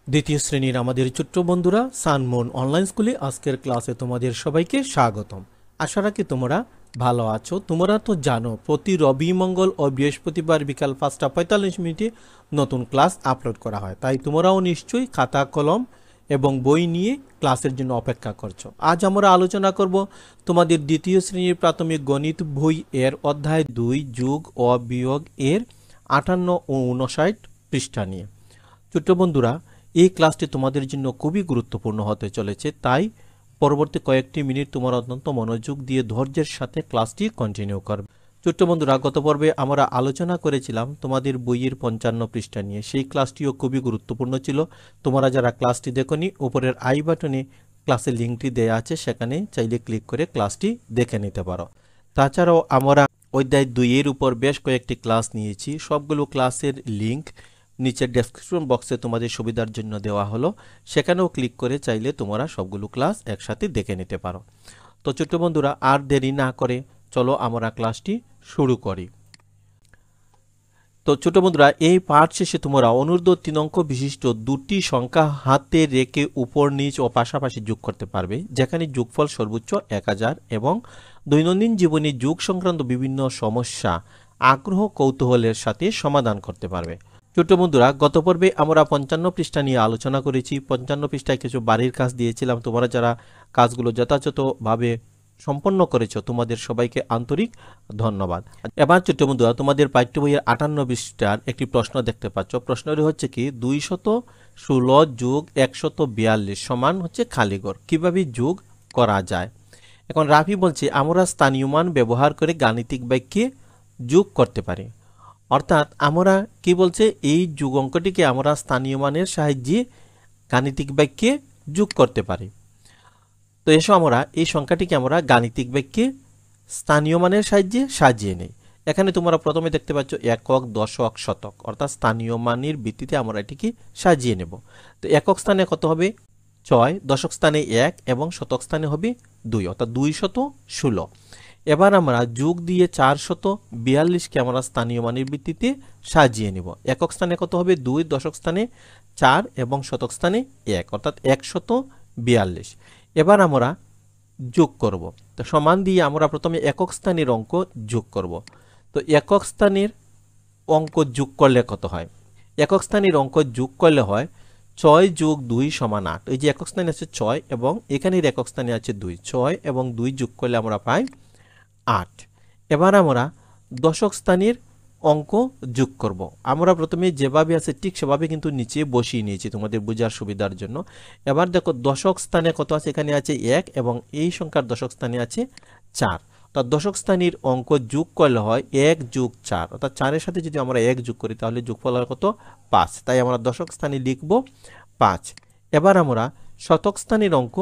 দ্বিতীয় শ্রেণীর আমাদের ছোট্ট বন্ধুরা সানমুন অনলাইন স্কুলে আজকের ক্লাসে তোমাদের সবাইকে স্বাগতম। আশা রাখি তোমরা ভালো আছো। তোমরা তো জানো প্রতি রবি, মঙ্গল ও বৃহস্পতিবার বিকাল 5:45 নতুন ক্লাস আপলোড করা হয়, তাই তোমরাও নিশ্চয়ই খাতা কলম এবং বই নিয়ে ক্লাসের জন্য অপেক্ষা করছো। আজ আমরা আলোচনা করব তোমাদের দ্বিতীয় শ্রেণীর প্রাথমিক গণিত বই এর অধ্যায় 2 যোগ ও বিয়োগ এর 58 ও 59 পৃষ্ঠা নিয়ে। ছোট্ট বন্ধুরা, এই ক্লাসটি তোমাদের জন্য খুবই গুরুত্বপূর্ণ হতে চলেছে, তাই পরবর্তী কয়েকটি মিনিট তোমরা অত্যন্ত মনোযোগ দিয়ে ধৈর্যের সাথে ক্লাসটি কন্টিনিউ করবে। ছোট্ট বন্ধুরা, গত পর্বে আমরা আলোচনা করেছিলাম তোমাদের বইয়ের 55 পৃষ্ঠা নিয়ে। সেই ক্লাসটিও খুবই গুরুত্বপূর্ণ ছিল। তোমরা যারা ক্লাসটি দেখোনি, উপরের আই বাটনে ক্লাসের লিঙ্কটি দেয়া আছে, সেখানে চাইলে ক্লিক করে ক্লাসটি দেখে নিতে পারো। তাছাড়াও আমরা অধ্যায় 2 এর উপর বেশ কয়েকটি ক্লাস নিয়েছি। সবগুলো ক্লাসের লিঙ্ক নিচের ডেসক্রিপশন বক্সে তোমাদের সুবিধার জন্য দেওয়া হলো, সেখানেও ক্লিক করে চাইলে তোমরা সবগুলো ক্লাস একসাথে দেখে নিতে পারো। তো ছোট্ট বন্ধুরা, আর দেরি না করে চলো আমরা ক্লাসটি শুরু করি। তো ছোট বন্ধুরা, এই পাঠ শেষে তোমরা অনূর্ধ্ব 3 অঙ্ক বিশিষ্ট দুটি সংখ্যা হাতে রেখে উপর নিচ ও পাশাপাশি যোগ করতে পারবে, যেখানে যোগফল সর্বোচ্চ 1000 এবং দৈনন্দিন জীবনে যোগ সংক্রান্ত বিভিন্ন সমস্যা আগ্রহ কৌতূহলের সাথে সমাধান করতে পারবে। ছোট বন্ধুরা, গত পর্বে আমরা 55 পৃষ্ঠা নিয়ে আলোচনা করেছি। 55 পৃষ্ঠায় কিছু বাড়ির কাজ দিয়েছিলাম। তোমরা যারা কাজগুলো যথাযথভাবে সম্পন্ন করেছো, তোমাদের সবাইকে আন্তরিক ধন্যবাদ। এবার ছোট বন্ধুরা, তোমাদের পাঠ্য বইয়ের 58 পৃষ্ঠার একটি প্রশ্ন দেখতে পাচ্ছ। প্রশ্নটি হচ্ছে কি, 216 যোগ 142 সমান হচ্ছে খালিঘর, কিভাবে যোগ করা যায়। এখন রাফি বলছে আমরা স্থানীয় মান ব্যবহার করে গাণিতিক বাক্যে যোগ করতে পারি। অর্থাৎ আমরা কি বলছে, এই যোগ অঙ্কটিকে আমরা স্থানীয় মানের সাহায্যে গাণিতিক বাক্যে যোগ করতে পারি। তো এসো আমরা এই সংখ্যাটিকে আমরা গাণিতিক বাক্যে স্থানীয় মানের সাহায্যে সাজিয়ে নেই। এখানে তোমরা প্রথমে দেখতে পাচ্ছ একক, দশক, শতক, অর্থাৎ স্থানীয় মানের ভিত্তিতে আমরা এটিকে সাজিয়ে নেব। তো একক স্থানে কত হবে 6, দশক স্থানে 1 এবং শতক স্থানে হবে 2, অর্থাৎ 216। এবার আমরা যোগ দিয়ে 442কে আমরা স্থানীয় মানের ভিত্তিতে সাজিয়ে নেব। একক স্থানে কত হবে 2, দশক স্থানে 4 এবং শতক স্থানে 1, অর্থাৎ 142। এবার আমরা যোগ করব। তো সমান দিয়ে আমরা প্রথমে একক স্থানের অঙ্ক যোগ করব। তো একক স্থানের অঙ্ক যোগ করলে কত হয়? একক স্থানের অঙ্ক যোগ করলে হয় 6 যোগ 2 সমান 8। এই যে একক স্থানে আছে 6 এবং এখানের একক স্থানে আছে 2, 6 এবং 2 যোগ করলে আমরা পাই 8। এবার আমরা দশক স্থানের অঙ্ক যোগ করব। আমরা প্রথমে যেভাবে আছে ঠিক সেভাবে কিন্তু নিচে বসিয়ে নিয়েছি তোমাদের বোঝার সুবিধার জন্য। এবার দেখো দশক স্থানে কত আছে, এখানে আছে 1 এবং এই সংখ্যার দশক স্থানে আছে 4। অর্থাৎ দশক স্থানের অঙ্ক যোগ করলে হয় 1 যোগ 4, অর্থাৎ 4-এর সাথে যদি আমরা 1 যোগ করি তাহলে যোগফল হয় কত 5, তাই আমরা দশক স্থানে লিখব 5। এবার আমরা শতক স্থানের অঙ্ক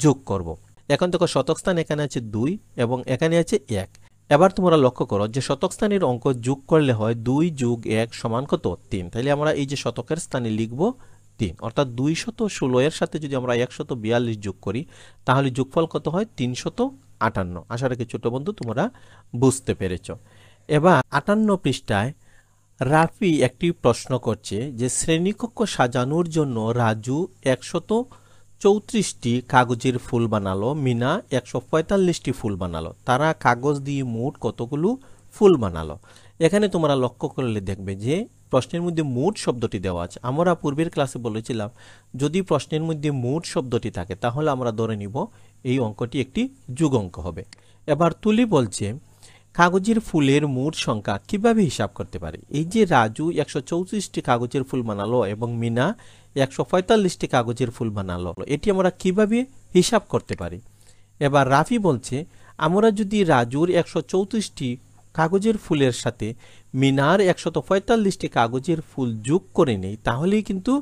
যোগ করব। এখন দেখো শতক স্থান এখানে আছে 2 এবং এখানে আছে 1। এবার তোমরা লক্ষ্য করো যে শতক স্থানের অঙ্ক যোগ করলে হয় 2 যোগ 1 সমান কত 3। তাহলে আমরা এই যে শতকের স্থানে লিখব 3, অর্থাৎ 216 এর সাথে যদি আমরা 142 যোগ করি তাহলে যোগফল কত হয় 358। আশা রাখি ছোট বন্ধু তোমরা বুঝতে পেরেছ। এবার 58 পৃষ্ঠায় রাফি একটি প্রশ্ন করছে যে শ্রেণীকক্ষ সাজানোর জন্য রাজু 134টি কাগজের ফুল বানালো, মিনা 145টি ফুল বানালো। তারা কাগজ দিয়ে মোট কতগুলো ফুল বানালো? এখানে তোমরা লক্ষ্য করলে দেখবে যে প্রশ্নের মধ্যে মোট শব্দটি দেওয়া আছে। আমরা পূর্বের ক্লাসে বলেছিলাম যদি প্রশ্নের মধ্যে মোট শব্দটি থাকে তাহলে আমরা ধরে নিব এই অঙ্কটি একটি যোগ অঙ্ক হবে। এবার তুলি বলছে কাগজের ফুলের মোট সংখ্যা কিভাবে হিসাব করতে পারে। এই যে রাজু 134টি কাগজের ফুল বানালো এবং মিনা 145টি কাগজের ফুল বানালো, এটি আমরা কিভাবে হিসাব করতে পারি। এবার রাফি বলছে আমরা যদি রাজুর 134টি কাগজের ফুলের সাথে মিনার 145টি কাগজের ফুল যোগ করে নেই তাহলেই কিন্তু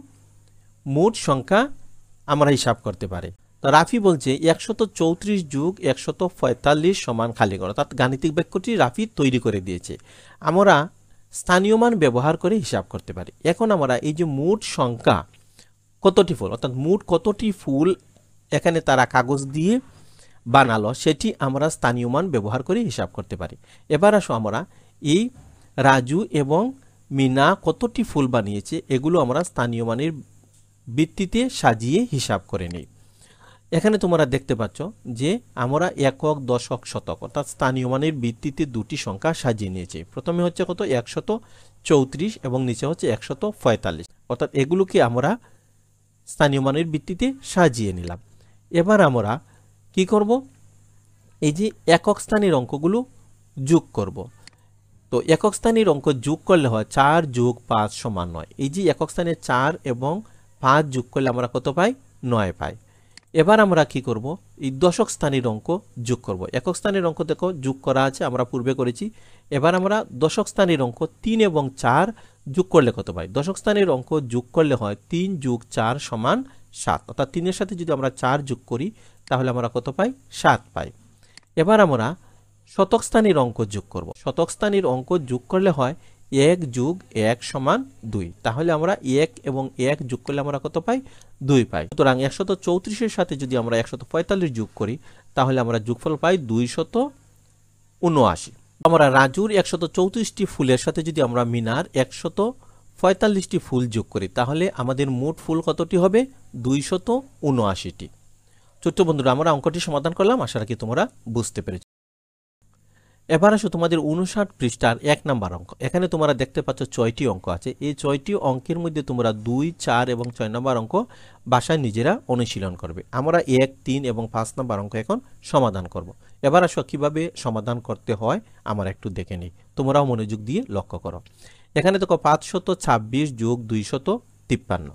মোট সংখ্যা আমরা হিসাব করতে পারি। তো রাফি বলছে 134 যোগ 145 সমান খালিঘর, অর্থাৎ গাণিতিক বাক্যটি রাফি তৈরি করে দিয়েছে। আমরা স্থানীয় মান ব্যবহার করে হিসাব করতে পারি। এখন আমরা এই যে মোট সংখ্যা কতটি ফুল, অর্থাৎ মোট কতটি ফুল এখানে তারা কাগজ দিয়ে বানালো সেটি আমরা স্থানীয় মান ব্যবহার করে হিসাব করতে পারি। এবার আসো আমরা এই রাজু এবং মিনা কতটি ফুল বানিয়েছে এগুলো আমরা স্থানীয় মানের ভিত্তিতে সাজিয়ে হিসাব করে নিই। এখানে তোমরা দেখতে পাচ্ছ যে আমরা একক, দশক, শতক অর্থাৎ স্থানীয় মানের ভিত্তিতে দুটি সংখ্যা সাজিয়ে নিয়েছি। প্রথমে হচ্ছে কত 134 এবং নিচে হচ্ছে 145, অর্থাৎ এগুলোকে আমরা স্থানীয় মানের ভিত্তিতে সাজিয়ে নিলাম। এবার আমরা কি করব, এই যে একক স্থানের অঙ্কগুলো যোগ করব। তো একক স্থানের অঙ্ক যোগ করলে হয় 4 যোগ 5 সমান 9। এই যে একক স্থানে 4 এবং 5 যোগ করলে আমরা কত পাই, 9 পাই। এবার আমরা কি করব, এই দশক স্থানের অঙ্ক যোগ করব। একক স্থানের অঙ্ক দেখো যোগ করা আছে, আমরা পূর্বে করেছি। এবার আমরা দশক স্থানের অঙ্ক 3 এবং 4 যোগ করলে কত পাই। দশক স্থানের অঙ্ক যোগ করলে হয় 3 যোগ 4 সমান 7, অর্থাৎ 3 এর সাথে যদি আমরা 4 যোগ করি তাহলে আমরা কত পাই, 7 পাই। এবার আমরা শতক স্থানের অঙ্ক যোগ করব। শতক স্থানের অঙ্ক যোগ করলে হয় 1 যোগ 1 সমান 2, তাহলে আমরা 1 এবং 1 যোগ করলে আমরা কত পাই, 2 পাই। সুতরাং 134 সাথে যদি আমরা 145 যোগ করি তাহলে আমরা যোগফল পাই 279। আমরা রাজুর 134টি ফুলের সাথে যদি আমরা মিনার 145টি ফুল যোগ করি তাহলে আমাদের মোট ফুল কতটি হবে, 279টি। ছোট্ট বন্ধুরা, আমরা অঙ্কটি সমাধান করলাম, আশা রাখি তোমরা বুঝতে পেরেছ। এবার আসো তোমাদের 59 পৃষ্ঠার 1 নম্বর অঙ্ক। এখানে তোমরা দেখতে পাচ্ছ 6টি অঙ্ক আছে। এই 6টি অঙ্কের মধ্যে তোমরা 2, 4 এবং 6 নম্বর অঙ্ক বাসায় নিজেরা অনুশীলন করবে। আমরা 1, 3 এবং 5 নম্বর অঙ্ক এখন সমাধান করব। এবার আসো কিভাবে সমাধান করতে হয় আমরা একটু দেখে নিই, তোমরাও মনোযোগ দিয়ে লক্ষ্য করো। এখানে দেখো 526 যোগ 253।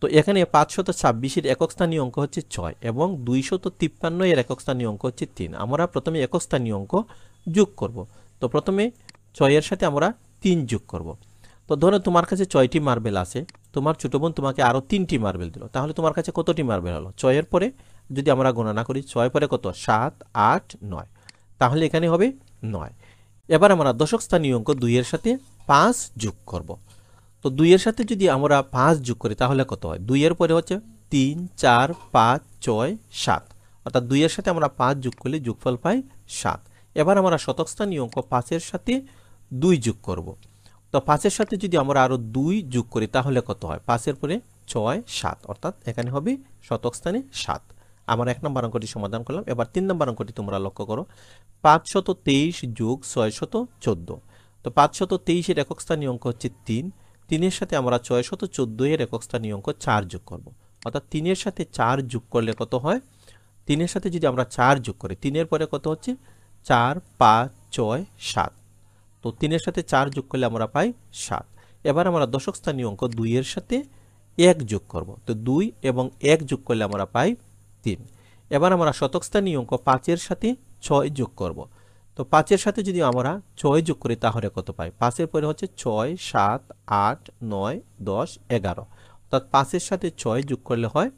তো এখানে 526 একক স্থানীয় অঙ্ক হচ্ছে 6 এবং 253 এর একক স্থানীয় অঙ্ক হচ্ছে 3। আমরা প্রথমে একক স্থানীয় অঙ্ক যোগ করব। তো প্রথমে 6 এর সাথে আমরা 3 যোগ করব। তো ধরো তোমার কাছে 6টি মার্বেল আছে, তোমার ছোট বোন তোমাকে আরো 3টি মার্বেল দিল, তাহলে তোমার কাছে কতটি মার্বেল হলো। 6 এর পরে যদি আমরা গণনা করি, 6 পরে কত, 7, 8, 9, তাহলে এখানে হবে 9। এবার আমরা দশক স্থানীয় অঙ্ক 2 এর সাথে 5 যোগ করব। তো 2 এর সাথে যদি আমরা 5 যোগ করি তাহলে কত হয়, 2 এর পরে হচ্ছে 3, 4, 5, 6, 7, অর্থাৎ 2 এর সাথে আমরা 5 যোগ করলে যোগফল পাই 7। এবার আমরা শতক স্থানীয় অঙ্ক 5 এর সাথে 2 যোগ করব। তো 5 এর সাথে যদি আমরা আরো 2 যোগ করি তাহলে কত হয়, 5 এর পরে 6, 7, অর্থাৎ এখানে হবে শতক স্থানে 7। আমরা 1 নম্বর অঙ্কটি সমাধান করলাম। এবার 3 নম্বর অঙ্কটি তোমরা লক্ষ্য করো, 523 যোগ 614। তো 523 এর একক স্থানীয় অঙ্ক হচ্ছে 3, 3 এর সাথে আমরা 614 এর একক স্থানীয় অঙ্ক 4 যোগ করব। অর্থাৎ 3 এর সাথে 4 যোগ করলে কত হয়, 3 এর সাথে যদি আমরা 4 যোগ করি, 3 এর পরে কত হচ্ছে 4, 5, 6, 7। তো 3 এর সাথে 4 যোগ করলে আমরা পাই 7। এবার আমরা দশক স্থানীয় অঙ্ক 2 এর সাথে 1 যোগ করব। তো 2 এবং 1 যোগ করলে আমরা পাই 3। এবার আমরা শতক স্থানীয় অঙ্ক 5 এর সাথে 6 যোগ করব। তো 5 এর সাথে যদি আমরা 6 যোগ করি তাহলে কত পাই, 5 এর পরে হচ্ছে 6, 7, 8, 9, 10, 11, অর্থাৎ 5 এর সাথে 6 যোগ করলে হয়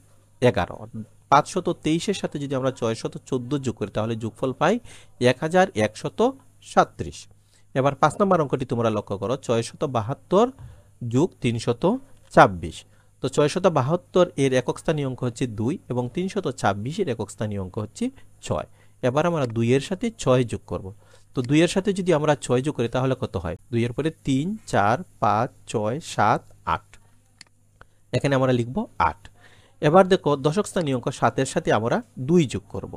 11। 523 এর সাথে যদি আমরা 614 যোগ করি তাহলে যোগফল পাই 1137। এবার 5 নম্বর অঙ্কটি তোমরা লক্ষ্য করো, 672 যোগ 326। তো 672 এর একক স্থানীয় অঙ্ক হচ্ছে 2 এবং 326 এর একক স্থানীয় অঙ্ক হচ্ছে 6। এবার আমরা 2 এর সাথে 6 যোগ করব। তো 2 এর সাথে যদি আমরা 6 যোগ করি তাহলে কত হয়, 2 এর পরে 3, 4, 5, 6, 7, 8, এখানে আমরা লিখব 8। এবার দেখো দশক স্থানীয় অঙ্ক 7 এর সাথে আমরা 2 যোগ করব।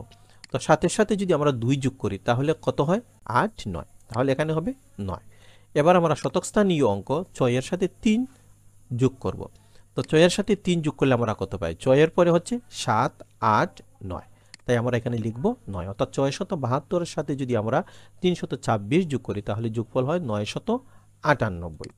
তো 7 এর সাথে যদি আমরা 2 যোগ করি তাহলে কত হয়, 8, 9, তাহলে এখানে হবে 9। এবার আমরা শতক স্থানীয় অঙ্ক 6 এর সাথে 3 যোগ করব। তো 6 এর সাথে 3 যোগ করলে আমরা কত পাই, 6 এর পরে হচ্ছে 7, 8, 9, তাই আমরা এখানে লিখব 9। অর্থাৎ 672 এর সাথে যদি আমরা 326 যোগ করি তাহলে যোগফল হয় 998।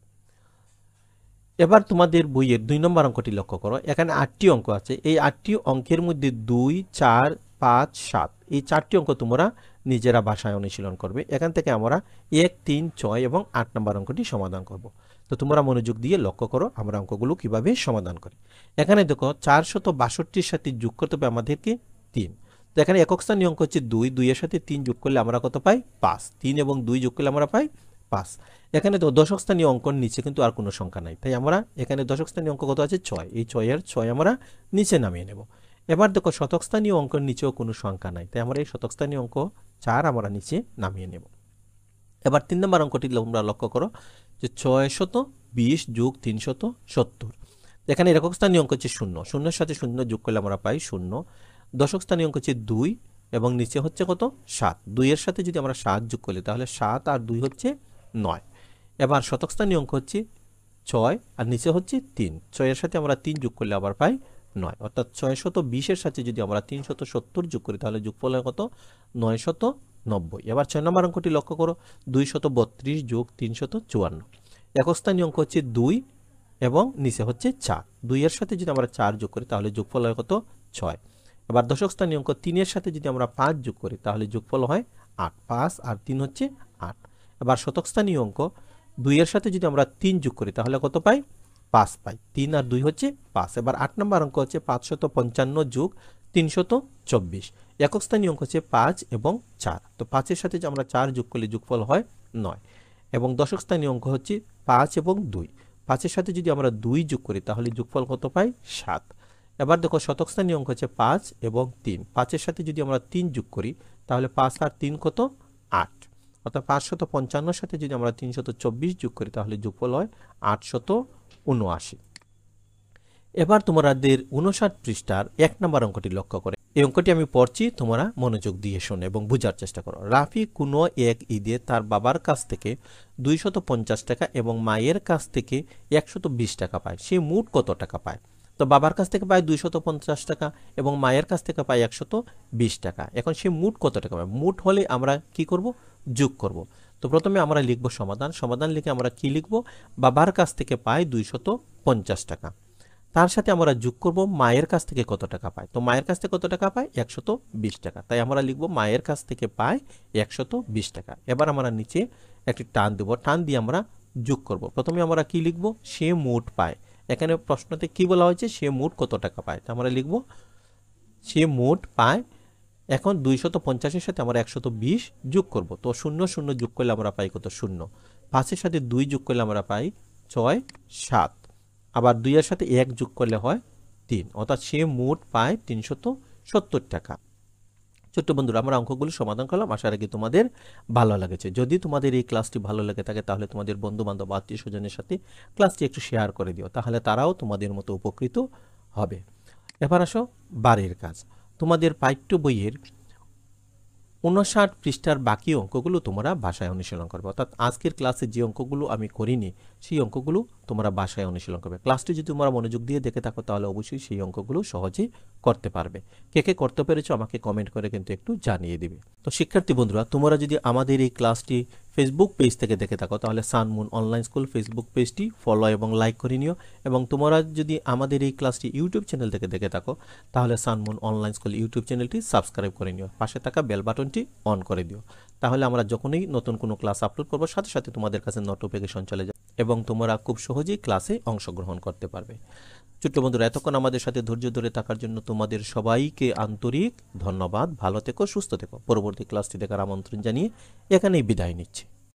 এবার তোমাদের বইয়ের 2 নম্বর অঙ্কটি লক্ষ্য করো, এখানে 8টি অঙ্ক আছে। এই 8টি অঙ্কের মধ্যে 2, 4, 5, 7 এই 4টি অঙ্ক তোমরা নিজেরা বাসায় অনুশীলন করবে। এখান থেকে আমরা 1, 3, 6 এবং 8 নম্বর অঙ্কটি সমাধান করব। তো তোমরা মনোযোগ দিয়ে লক্ষ্য করো আমরা অঙ্কগুলো কিভাবে সমাধান করি। এখানে দেখো 462 সাথে যোগ করতে হবে আমাদেরকে 3। তো এখানে একক স্থানীয় অঙ্ক হচ্ছে 2, 2 এর সাথে 3 যোগ করলে আমরা কত পাই, 5। 3 এবং 2 যোগ করলে আমরা পাই 5। এখানে তো দশক স্থানীয় অঙ্কর নিচে কিন্তু আর কোনো সংখ্যা নাই, তাই আমরা এখানে দশক স্থানীয় অঙ্ক কত আছে, 6। এই 6 এর 6 আমরা নিচে নামিয়ে নেব। এবার দেখো শতক স্থানীয় অঙ্কের নিচেও কোনো সংখ্যা নাই, তাই আমরা এই শতক স্থানীয় অঙ্ক 4 আমরা নিচে নামিয়ে নেব। এবার 3 নম্বর অঙ্কটি তোমরা লক্ষ্য করো যে 620 যোগ 370। এখানে একক স্থানীয় অঙ্ক হচ্ছে 0, 0-এর সাথে 0 যোগ করলে আমরা পাই 0। দশক স্থানীয় অঙ্ক হচ্ছে 2 এবং নিচে হচ্ছে কত 7, 2-এর সাথে যদি আমরা 7 যোগ করি তাহলে 7 আর 2 হচ্ছে 9। এবার শতক স্থানীয় অঙ্ক হচ্ছে 6 আর নিচে হচ্ছে 3, 6-এর সাথে আমরা 3 যোগ করলে আবার পাই 9, অর্থাৎ 620-এর সাথে যদি আমরা 370 যোগ করি তাহলে যোগফল হয় কত 990। এবার 6 নম্বর অঙ্কটি লক্ষ্য করো, 232 যোগ 354। একক স্থানীয় অঙ্ক হচ্ছে 2 এবং নিচে হচ্ছে 4, 2-এর সাথে যদি আমরা 4 যোগ করি তাহলে যোগফল হয় কত 6। এবার দশক স্থানীয় অঙ্ক 3-এর সাথে যদি আমরা 5 যোগ করি তাহলে যোগফল হয় 8, 5 আর 3 হচ্ছে 8। এবার শতক স্থানীয় অঙ্ক 2-এর সাথে যদি আমরা 3 যোগ করি তাহলে কত পাই 5 পাই, 3 আর 2 হচ্ছে 5। এবার 8 নম্বর অঙ্ক হচ্ছে 555 যোগ 324। একক স্থানীয় অঙ্ক হচ্ছে 5 এবং 4, তো 5-এর সাথে যে আমরা 4 যোগ করলে যোগফল হয় 9। এবং দশক স্থানীয় অঙ্ক হচ্ছে 5 এবং 2, 5-এর সাথে যদি আমরা 2 যোগ করি তাহলে যোগফল কত পাই 7। এবার দেখো শতক স্থানীয় অঙ্ক হচ্ছে 5 এবং 3, 5-এর সাথে যদি আমরা 3 যোগ করি তাহলে 5 আর 3 কত 8, অর্থাৎ 555-এর সাথে যদি আমরা 324 যোগ করি তাহলে যোগফল হয় 879। এবার তোমাদের 59 পৃষ্ঠার 1 নম্বর অঙ্কটি লক্ষ্য করে, এই অঙ্কটি আমি পড়ছি, তোমরা মনোযোগ দিয়ে শোনো এবং বোঝার চেষ্টা করো। রাফি কোনো এক ঈদে তার বাবার কাছ থেকে 250 টাকা এবং মায়ের কাছ থেকে 120 টাকা পায়, সে মোট কত টাকা পায়? তো বাবার কাছ থেকে পায় 250 টাকা এবং মায়ের কাছ থেকে পায় 120 টাকা। এখন সে মোট কত টাকা পায়? মোট হলে আমরা কি করব? যোগ করব। তো প্রথমে আমরা লিখব সমাধান, সমাধান লিখে আমরা কি লিখব? বাবার কাছ থেকে পায় 250 টাকা, তার সাথে আমরা যোগ করব মায়ের কাছ থেকে কত টাকা পায়। তো মায়ের কাছ থেকে কত টাকা পায়? 120 টাকা, তাই আমরা লিখব মায়ের কাছ থেকে পায় 120 টাকা। এবার আমরা নিচে একটি টান দেব, টান দিয়ে আমরা যোগ করব। প্রথমে আমরা কি লিখব? সে মোট পায়। এখানে প্রশ্নতে কি বলা হয়েছে? সে মোট কত টাকা পায়, তা আমরা লিখব সে মোট পায়। এখন 250-এর সাথে আমরা 120 যোগ করব, তো 0 0 যোগ করলে আমরা পাই কত 0, 5-এর সাথে 2 যোগ করলে আমরা পাই 6 7, আবার 2-এর সাথে 1 যোগ করলে হয় 3, অর্থাৎ সে মোট পায় 370 টাকা। ছোট্ট বন্ধুরা, আমরা অঙ্কগুলো সমাধান করলাম, আশা রাখি তোমাদের ভালো লেগেছে। যদি তোমাদের এই ক্লাসটি ভালো লেগে থাকে তাহলে তোমাদের বন্ধু বান্ধব আত্মীয় স্বজনের সাথে ক্লাসটি একটু শেয়ার করে দিও, তাহলে তারাও তোমাদের মতো উপকৃত হবে। এবার আসো বাড়ির কাজ। তোমাদের পাঠ্য বইয়ের 59 পৃষ্ঠার বাকি অঙ্কগুলো তোমরা বাসায় অনুশীলন করবে, অর্থাৎ আজকের ক্লাসে যে অঙ্কগুলো আমি করিনি সেই অঙ্কগুলো তোমরা বাসায় অনুশীলন করবে। ক্লাসটি যদি তোমরা মনোযোগ দিয়ে দেখে থাকো তাহলে অবশ্যই সেই অঙ্কগুলো সহজেই করতে পারবে। কে কে করতে পেরেছো আমাকে কমেন্ট করে কিন্তু একটু জানিয়ে দিবে। তো শিক্ষার্থী বন্ধুরা, তোমরা যদি আমাদের এই ক্লাসটি ফেসবুক পেজ থেকে দেখে থাকো তাহলে সানমুন অনলাইন স্কুল ফেসবুক পেজটি ফলো এবং লাইক করে নিও, এবং তোমরা যদি আমাদের এই ক্লাসটি ইউটিউব চ্যানেল থেকে দেখে থাকো তাহলে সানমুন অনলাইন স্কুল ইউটিউব চ্যানেলটি সাবস্ক্রাইব করে নিও, পাশে থাকা বেল বাটনটি অন করে দিও, তাহলে আমরা যখনই নতুন কোনো ক্লাস আপলোড করব সাথে সাথে তোমাদের কাছে নোটিফিকেশন চলে যাবে এবং তোমরা খুব সহজেই ক্লাসে অংশগ্রহণ করতে পারবে। ছোট্ট বন্ধুরা, এতক্ষণ আমাদের সাথে ধৈর্য ধরে থাকার জন্য তোমাদের সবাইকে আন্তরিক ধন্যবাদ। ভালো থেকো, সুস্থ থেকো। পরবর্তী ক্লাসটি দেখার আমন্ত্রণ জানিয়ে এখানেই বিদায় নিচ্ছি।